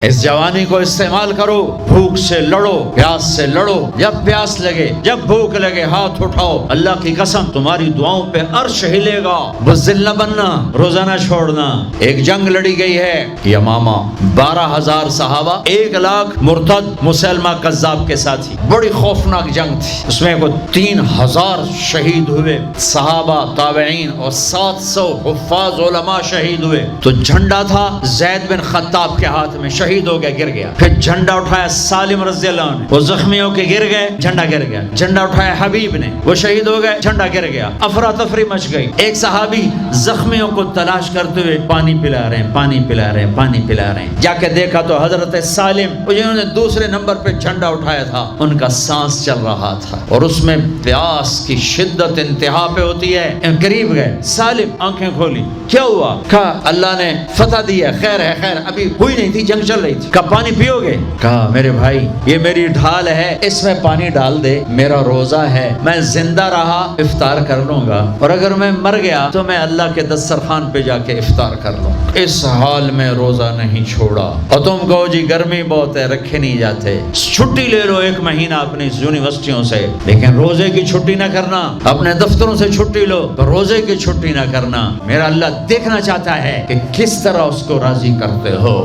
اس جوانی کو استعمال کرو، بھوک سے لڑو، پیاس سے لڑو، جب پیاس لگے، جب بھوک لگے ہاتھ اٹھاؤ، اللہ کی قسم تمہاری دعاؤں پہ عرش ہلے گا۔ بزدل نہ بننا، روزہ نہ چھوڑنا۔ ایک جنگ لڑی گئی ہے یمامہ، 12,000 صحابہ، 1,00,000 مرتد مسلمہ کذاب کے ساتھی، بڑی خوفناک جنگ تھی۔ اس میں کو 3,000 شہید ہوئے، صحابہ، تابعین اور 700 حفاظ علماء شہید ہوئے۔ تو جھنڈا تھا زید بن خطاب کے ہاتھ میں، شہید ہو گیا، گر گیا۔ پھر جھنڈا اٹھایا سالم رضی اللہ عنہ، وہ زخمی ہو کے گر گئے، جھنڈا گر گیا۔ جھنڈا اٹھایا حبیب نے، وہ شہید ہو گئے، جھنڈا گر گیا۔ افراتفری مچ گئی۔ ایک صحابی زخمیوں کو تلاش کرتے ہوئے پانی پلا رہے ہیں، پانی پلا رہے ہیں، پانی پلا رہے ہیں۔ جا کے دیکھا تو حضرت سالم، جنہوں نے دوسرے نمبر پہ جھنڈا اٹھایا تھا، ان کا سانس چل رہا تھا اور اس میں پیاس کی شدت انتہا پہ ہوتی ہے۔ قریب گئے، سالم آنکھیں کھولی، کیا ہوا؟ کہا اللہ نے فتح دی ہے، خیر ہے، خیر ابھی ہوئی نہیں تھی، جنگ چل رہی تھی۔ کہا پانی پیو گے؟ کہا میرے بھائی یہ میری ڈھال ہے، اس میں پانی ڈال دے، میرا روزہ ہے، میں زندہ رہا افطار کر لوں گا، اور اگر میں مر گیا تو میں اللہ کے دسترخوان پہ جا کے افطار کر لوں۔ اس حال میں روزہ نہیں چھوڑا۔ اور تم کہو جی گرمی بہت ہے، رکھے نہیں جاتے، چھٹی لے لو 1 مہینہ اپنی یونیورسٹیوں سے، لیکن روزے کی چھٹی نہ کرنا۔ اپنے دفتروں سے چھٹی لو، روزے کی چھٹی نہ کرنا۔ میرا اللہ دیکھنا چاہتا ہے کہ کس طرح اس کو راضی کرتے ہو۔